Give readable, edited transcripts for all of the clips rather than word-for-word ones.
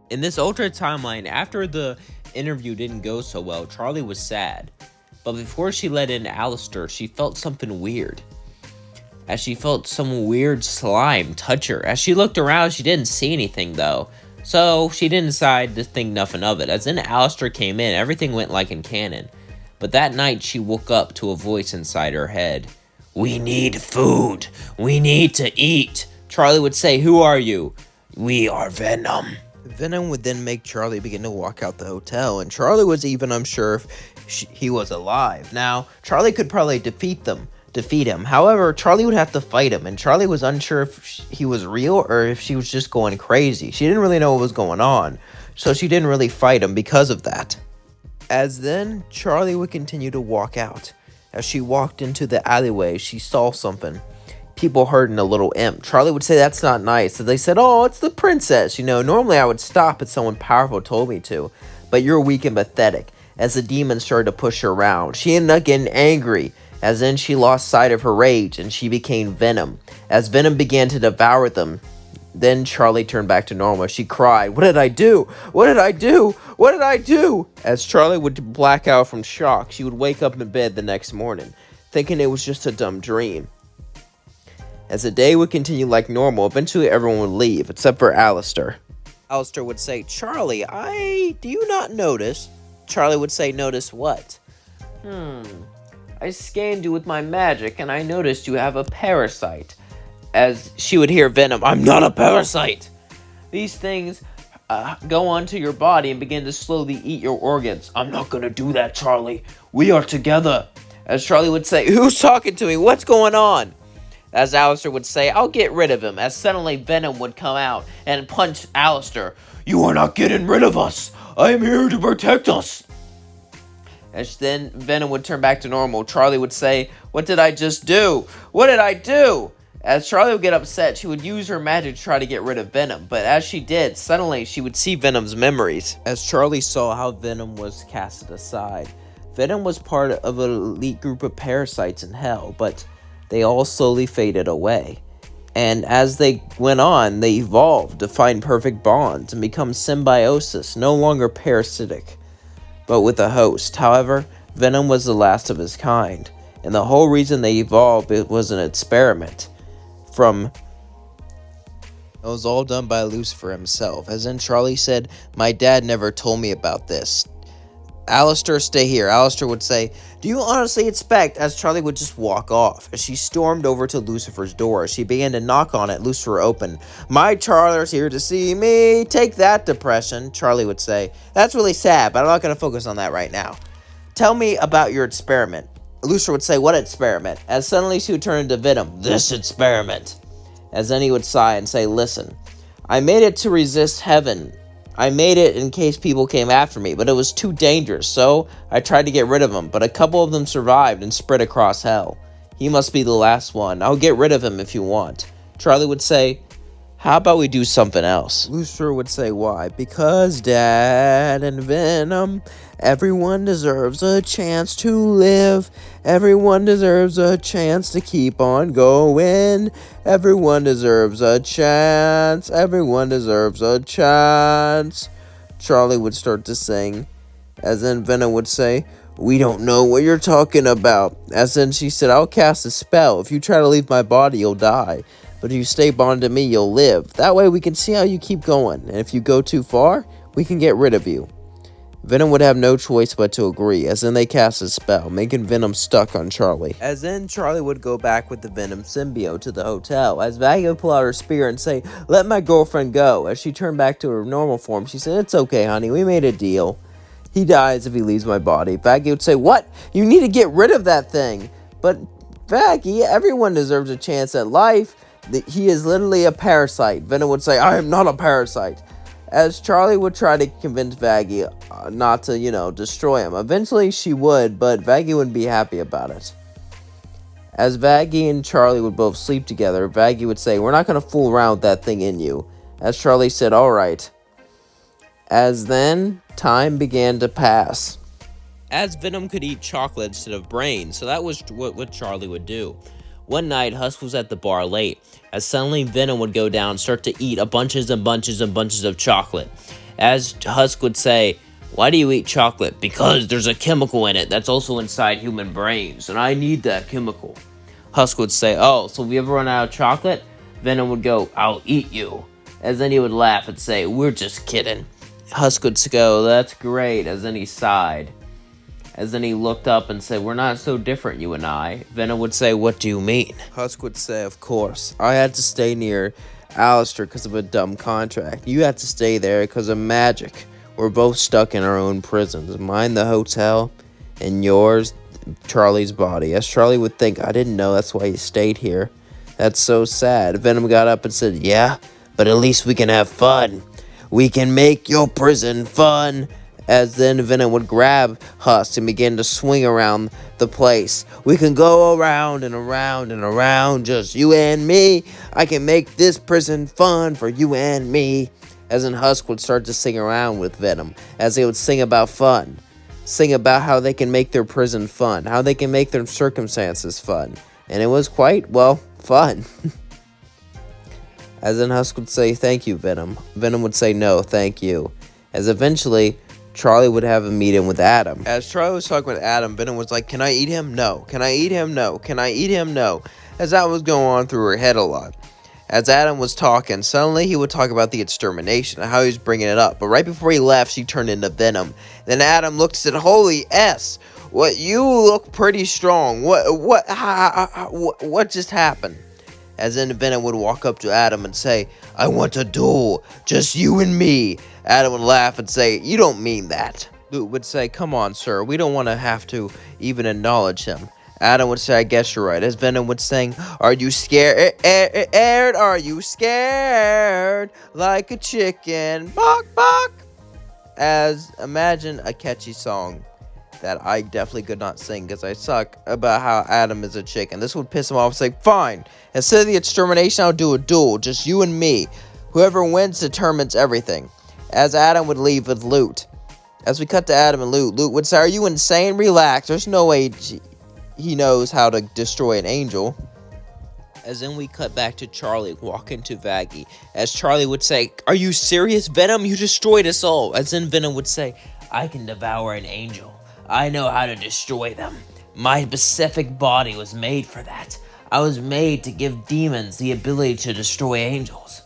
In this alternate timeline, after the interview didn't go so well, Charlie was sad. But before she let in Alastor, she felt something weird. As she felt some weird slime touch her. As she looked around, she didn't see anything though. So she didn't decide to think nothing of it. As then Alastor came in, everything went like in canon. But that night she woke up to a voice inside her head. "We need food. We need to eat." Charlie would say, "Who are you?" "We are Venom." Venom would then make Charlie begin to walk out the hotel, and Charlie was even unsure if he was alive. Now, Charlie could probably defeat him. However, Charlie would have to fight him, and Charlie was unsure if he was real or if she was just going crazy. She didn't really know what was going on, so she didn't really fight him because of that. As then, Charlie would continue to walk out. As she walked into the alleyway, she saw something. People herding a little imp. Charlie would say, "That's not nice." So they said, "Oh, it's the princess. Normally I would stop if someone powerful told me to, but you're weak and pathetic." As the demon started to push her around, she ended up getting angry. As then she lost sight of her rage and she became Venom. As Venom began to devour them, then Charlie turned back to normal. She cried, "What did I do? What did I do? What did I do?" As Charlie would black out from shock, she would wake up in bed the next morning, thinking it was just a dumb dream. As the day would continue like normal, eventually everyone would leave, except for Alastor. Alastor would say, "Charlie, do you not notice?" Charlie would say, "Notice what?" "I scanned you with my magic, and I noticed you have a parasite." As she would hear Venom, "I'm not a parasite." "These things go onto your body and begin to slowly eat your organs." "I'm not gonna do that, Charlie. We are together." As Charlie would say, "Who's talking to me? What's going on?" As Alastor would say, "I'll get rid of him." As suddenly Venom would come out and punch Alastor. "You are not getting rid of us. I am here to protect us." As then Venom would turn back to normal, Charlie would say, "What did I just do? What did I do?" As Charlie would get upset, she would use her magic to try to get rid of Venom. But as she did, suddenly she would see Venom's memories. As Charlie saw how Venom was casted aside, Venom was part of an elite group of parasites in hell, but they all slowly faded away. And as they went on, they evolved to find perfect bonds and become symbiosis, no longer parasitic, but with a host. However, Venom was the last of his kind, and the whole reason they evolved was an experiment. It was all done by Lucifer himself. As then Charlie said, "My dad never told me about this. Alastor, stay here." Alastor would say, "Do you honestly expect?" As Charlie would just walk off. As she stormed over to Lucifer's door, she began to knock on it. Lucifer opened. "My Charlie's here to see me. Take that, depression." Charlie would say, "That's really sad, but I'm not going to focus on that right now. Tell me about your experiment." Lucifer would say, "What experiment?" As suddenly she would turn into Venom. "This experiment." As then he would sigh and say, "Listen, I made it to resist heaven. I made it in case people came after me, but it was too dangerous, so I tried to get rid of them, but a couple of them survived and spread across hell. He must be the last one. I'll get rid of him if you want." Charlie would say, "How about we do something else?" Lucifer would say, "Why?" "Because Dad and Venom, everyone deserves a chance to live. Everyone deserves a chance to keep on going. Everyone deserves a chance. Everyone deserves a chance." Charlie would start to sing. As then Venom would say, "We don't know what you're talking about." As then she said, "I'll cast a spell. If you try to leave my body, you'll die. But if you stay bonded to me, you'll live. That way we can see how you keep going. And if you go too far, we can get rid of you." Venom would have no choice but to agree, as then they cast a spell, making Venom stuck on Charlie. As then Charlie would go back with the Venom symbiote to the hotel, as Vaggie would pull out her spear and say, "Let my girlfriend go." As she turned back to her normal form, she said, "It's okay, honey, we made a deal. He dies if he leaves my body." Vaggie would say, "What? You need to get rid of that thing." "But Vaggie, everyone deserves a chance at life. He is literally a parasite." Venom would say, "I am not a parasite." As Charlie would try to convince Vaggie not to, destroy him. Eventually she would, but Vaggie wouldn't be happy about it. As Vaggie and Charlie would both sleep together, Vaggie would say, "We're not going to fool around with that thing in you." As Charlie said, "All right." As then, time began to pass. As Venom could eat chocolate instead of brains, so that was what Charlie would do. One night, Husk was at the bar late, as suddenly Venom would go down and start to eat bunches and bunches and bunches of chocolate. As Husk would say, why do you eat chocolate? Because there's a chemical in it that's also inside human brains, and I need that chemical. Husk would say, oh, so if we ever run out of chocolate, Venom would go, I'll eat you. As then he would laugh and say, we're just kidding. Husk would go, that's great, as then he sighed. As then he looked up and said, we're not so different, you and I. Venom would say, what do you mean? Husk would say, of course. I had to stay near Alastor because of a dumb contract. You had to stay there because of magic. We're both stuck in our own prisons. Mine the hotel, and yours, Charlie's body. As Charlie would think, I didn't know that's why you stayed here. That's so sad. Venom got up and said, yeah, but at least we can have fun. We can make your prison fun. As then Venom would grab Husk and begin to swing around the place. We can go around and around and around, just you and me. I can make this prison fun for you and me. As then Husk would start to sing around with Venom, as they would sing about fun. Sing about how they can make their prison fun, how they can make their circumstances fun. And it was quite, well, fun. As then Husk would say, thank you, Venom. Venom would say, no, thank you. As eventually, Charlie would have a meeting with Adam. As Charlie was talking with Adam, Venom was like, can I eat him? No. Can I eat him? No. Can I eat him? No. As that was going on through her head a lot. As Adam was talking, suddenly he would talk about the extermination and how he was bringing it up. But right before he left, she turned into Venom. Then Adam looked and said, holy S, what, you look pretty strong. What just happened? As then Venom would walk up to Adam and say, I want a duel, just you and me. Adam would laugh and say, you don't mean that. Luke would say, come on, sir, we don't want to have to even acknowledge him. Adam would say, I guess you're right. As Venom would sing, are you scared? Are you scared? Like a chicken. Bok, bok. As imagine a catchy song that I definitely could not sing because I suck, about how Adam is a chicken. This would piss him off and say, fine. Instead of the extermination, I'll do a duel. Just you and me. Whoever wins determines everything. As Adam would leave with Loot. As we cut to Adam and Loot, Loot would say, are you insane? Relax. There's no way he knows how to destroy an angel. As then we cut back to Charlie walking to Vaggie. As Charlie would say, are you serious, Venom? You destroyed us all. As then Venom would say, I can devour an angel. I know how to destroy them. My specific body was made for that. I was made to give demons the ability to destroy angels.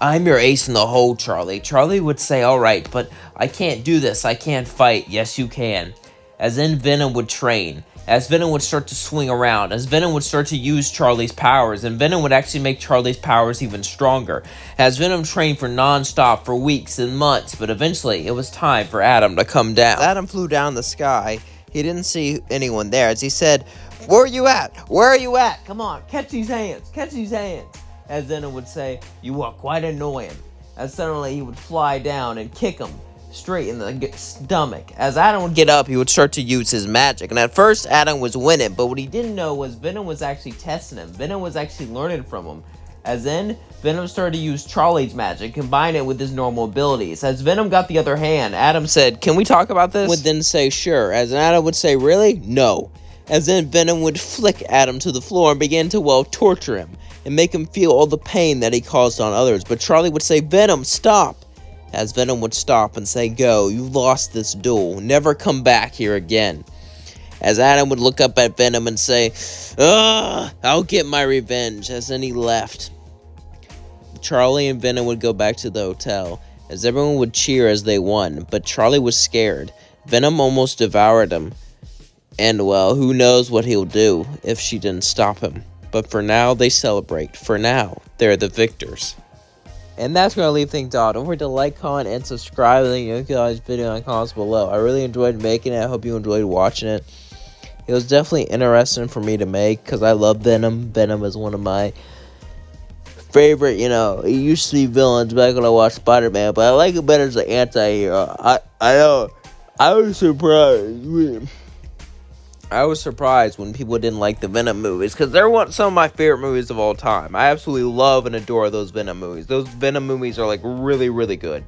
I'm your ace in the hole, Charlie. Charlie would say, all right, but I can't do this. I can't fight. Yes, you can. As then Venom would train. As Venom would start to swing around. As Venom would start to use Charlie's powers. And Venom would actually make Charlie's powers even stronger. As Venom trained for non-stop for weeks and months. But eventually, it was time for Adam to come down. As Adam flew down the sky. He didn't see anyone there. As he said, where are you at? Where are you at? Come on, catch these hands. Catch these hands. As Venom would say, you are quite annoying. As suddenly he would fly down and kick him straight in the stomach. As Adam would get up, he would start to use his magic. And at first, Adam was winning. But what he didn't know was Venom was actually testing him. Venom was actually learning from him. As then, Venom started to use Charlie's magic, combine it with his normal abilities. As Venom got the other hand, Adam said, can we talk about this? Would then say, sure. As Adam would say, really? No. As then Venom would flick Adam to the floor and begin to, well, torture him and make him feel all the pain that he caused on others. But Charlie would say, Venom, stop. As Venom would stop and say, go, you've lost this duel. Never come back here again. As Adam would look up at Venom and say, I'll get my revenge. As then he left. Charlie and Venom would go back to the hotel, as everyone would cheer as they won. But Charlie was scared. Venom almost devoured him. And, well, who knows what he'll do if she didn't stop him. But for now, they celebrate. For now, they're the victors. And that's going to leave things off. Don't forget to like, comment, and subscribe. And you guys video in the comments below. I really enjoyed making it. I hope you enjoyed watching it. It was definitely interesting for me to make because I love Venom. Venom is one of my favorite, it used to be villains back when I watched Spider-Man, but I like it better as an anti-hero. I know. I was surprised when people didn't like the Venom movies, because they're some of my favorite movies of all time. I absolutely love and adore those Venom movies. Those Venom movies are, really, really good.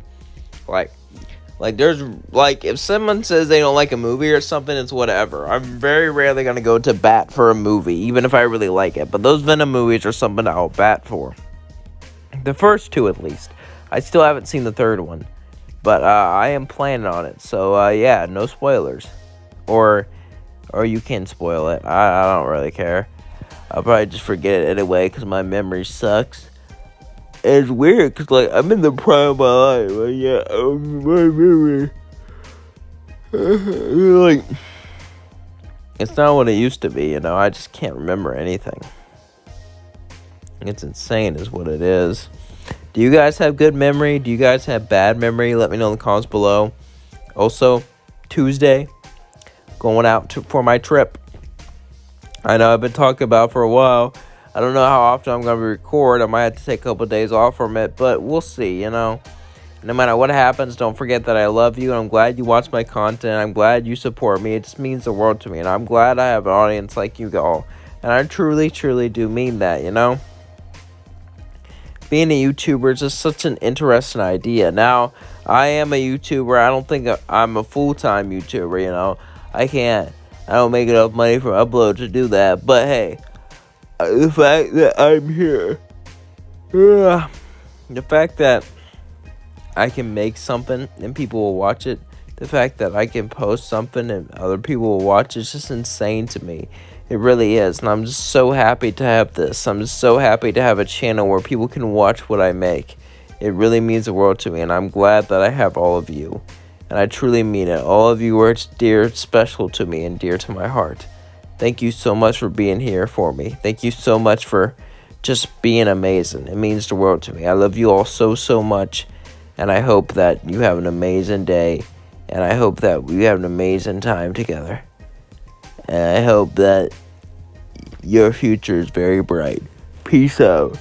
If someone says they don't like a movie or something, it's whatever. I'm very rarely going to go to bat for a movie, even if I really like it. But those Venom movies are something I'll bat for. The first two, at least. I still haven't seen the third one. But I am planning on it. So yeah, no spoilers. Or you can spoil it. I don't really care. I'll probably just forget it anyway because my memory sucks. It's weird because, like, I'm in the prime of my life. But yeah, my memory. Like, it's not what it used to be, you know? I just can't remember anything. It's insane is what it is. Do you guys have good memory? Do you guys have bad memory? Let me know in the comments below. Also, Tuesday, going out for my trip. I know I've been talking about it for a while. I don't know how often I'm going to record. I might have to take a couple of days off from it, but we'll see, you know. No matter what happens, don't forget that I love you, and I'm glad you watch my content. I'm glad you support me. It just means the world to me, and I'm glad I have an audience like you all. And I truly, truly do mean that, you know. Being a YouTuber is just such an interesting idea. Now, I am a YouTuber. I don't think I'm a full-time YouTuber, you know. I don't make enough money for upload to do that. But hey, the fact that I'm here, the fact that I can make something and people will watch it, the fact that I can post something and other people will watch it's just insane to me. It really is, and I'm just so happy to have this. I'm just so happy to have a channel where people can watch what I make. It really means the world to me, and I'm glad that I have all of you. And I truly mean it. All of you are dear, special to me, and dear to my heart. Thank you so much for being here for me. Thank you so much for just being amazing. It means the world to me. I love you all so, so much, and I hope that you have an amazing day, and I hope that we have an amazing time together. And I hope that your future is very bright. Peace out.